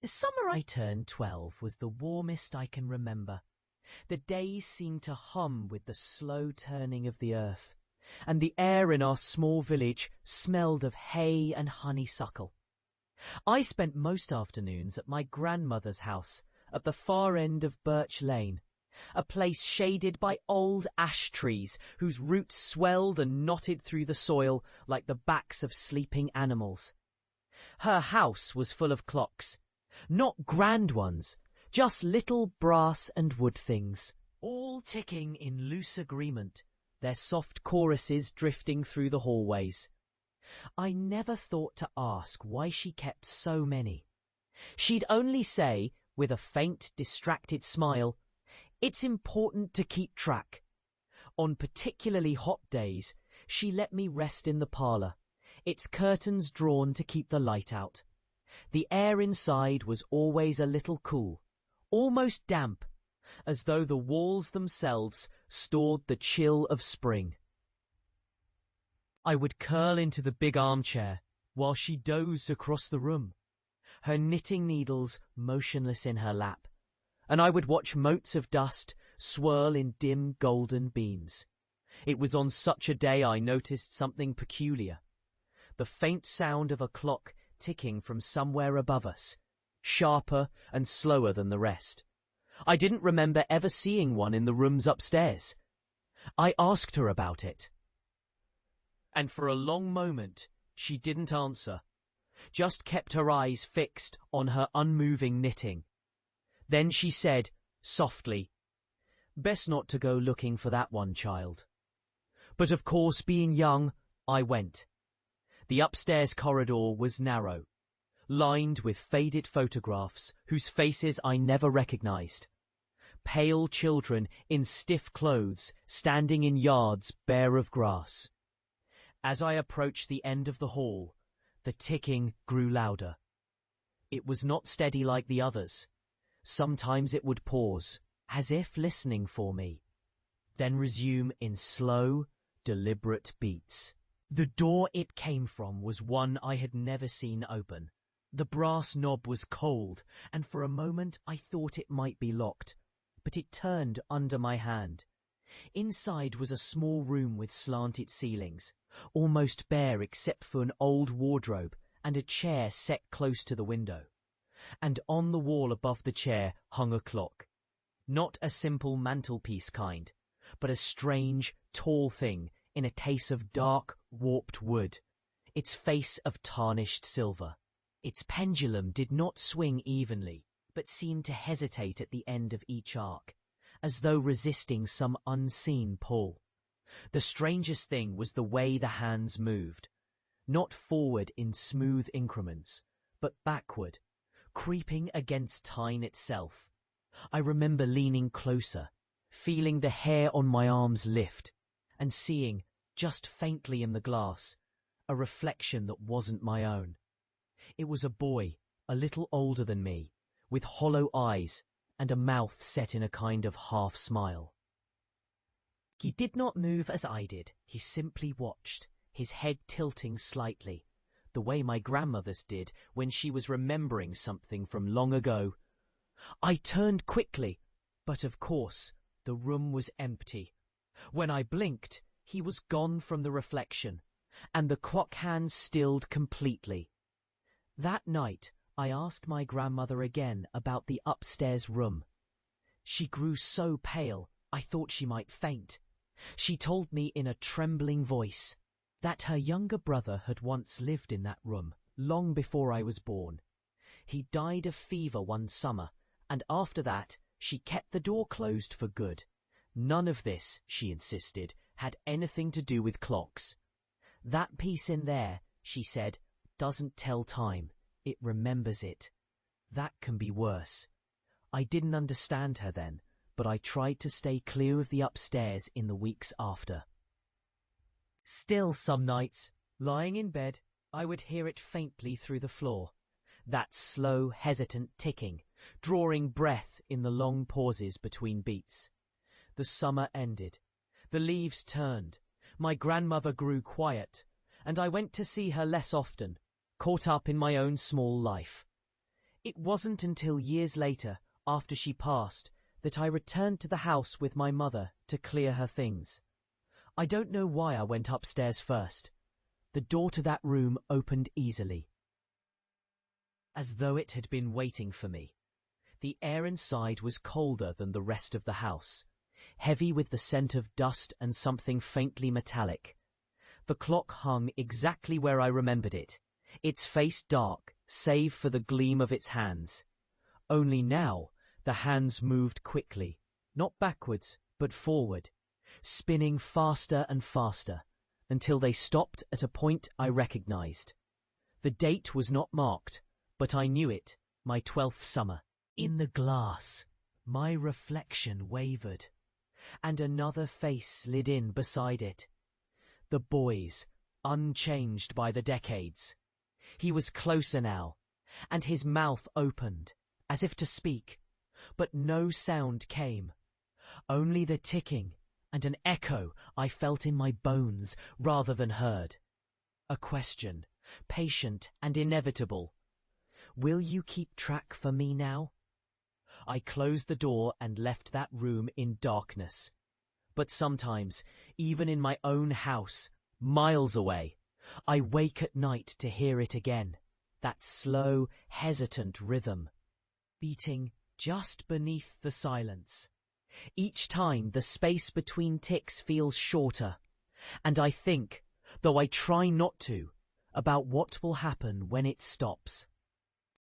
The summer I turned 12 was the warmest I can remember. The days seemed to hum with the slow turning of the earth, and the air in our small village smelled of hay and honeysuckle. I spent most afternoons at my grandmother's house at the far end of Birch Lane, a place shaded by old ash trees whose roots swelled and knotted through the soil like the backs of sleeping animals. Her house was full of clocks, not grand ones, just little brass and wood things, all ticking in loose agreement, their soft choruses drifting through the hallways. I never thought to ask why she kept so many. She'd only say, with a faint, distracted smile, "It's important to keep track." On particularly hot days, she let me rest in the parlour, its curtains drawn to keep the light out. The air inside was always a little cool, almost damp, as though the walls themselves stored the chill of spring. I would curl into the big armchair while she dozed across the room, her knitting needles motionless in her lap, and I would watch motes of dust swirl in dim golden beams. It was on such a day I noticed something peculiar. The faint sound of a clock ticking from somewhere above us, sharper and slower than the rest. I didn't remember ever seeing one in the rooms upstairs. I asked her about it, and for a long moment she didn't answer, just kept her eyes fixed on her unmoving knitting. Then she said, softly, "Best not to go looking for that one, child." But of course, being young, I went. The upstairs corridor was narrow, lined with faded photographs whose faces I never recognized. Pale children in stiff clothes standing in yards bare of grass. As I approached the end of the hall, the ticking grew louder. It was not steady like the others. Sometimes it would pause, as if listening for me, then resume in slow, deliberate beats. The door it came from was one I had never seen open. The brass knob was cold, and for a moment I thought it might be locked, but it turned under my hand. Inside was a small room with slanted ceilings, almost bare except for an old wardrobe and a chair set close to the window. And on the wall above the chair hung a clock. Not a simple mantelpiece kind, but a strange, tall thing in a case of dark, warped wood, its face of tarnished silver. Its pendulum did not swing evenly, but seemed to hesitate at the end of each arc, as though resisting some unseen pull. The strangest thing was the way the hands moved, not forward in smooth increments, but backward, creeping against time itself. I remember leaning closer, feeling the hair on my arms lift, and seeing, just faintly in the glass, a reflection that wasn't my own. It was a boy, a little older than me, with hollow eyes and a mouth set in a kind of half-smile. He did not move as I did. He simply watched, his head tilting slightly, the way my grandmother's did when she was remembering something from long ago. I turned quickly, but of course the room was empty. When I blinked, he was gone from the reflection, and the clock hands stilled completely. That night, I asked my grandmother again about the upstairs room. She grew so pale, I thought she might faint. She told me in a trembling voice that her younger brother had once lived in that room, long before I was born. He died of fever one summer, and after that, she kept the door closed for good. None of this, she insisted, had anything to do with clocks. That piece in there, she said, doesn't tell time. It remembers it. That can be worse. I didn't understand her then, but I tried to stay clear of the upstairs in the weeks after. Still some nights, lying in bed, I would hear it faintly through the floor. That slow, hesitant ticking, drawing breath in the long pauses between beats. The summer ended. The leaves turned. My grandmother grew quiet, and I went to see her less often, caught up in my own small life. It wasn't until years later, after she passed, that I returned to the house with my mother to clear her things. I don't know why I went upstairs first. The door to that room opened easily, as though it had been waiting for me. The air inside was colder than the rest of the house, heavy with the scent of dust and something faintly metallic. The clock hung exactly where I remembered it, its face dark, save for the gleam of its hands. Only now, the hands moved quickly, not backwards, but forward, spinning faster and faster, until they stopped at a point I recognized. The date was not marked, but I knew it, my 12th summer. In the glass, my reflection wavered, and another face slid in beside it. The boy's, unchanged by the decades. He was closer now, and his mouth opened, as if to speak, but no sound came. Only the ticking and an echo I felt in my bones rather than heard. A question, patient and inevitable. Will you keep track for me now? I closed the door and left that room in darkness. But sometimes, even in my own house, miles away, I wake at night to hear it again, that slow, hesitant rhythm, beating just beneath the silence. Each time the space between ticks feels shorter, and I think, though I try not to, about what will happen when it stops.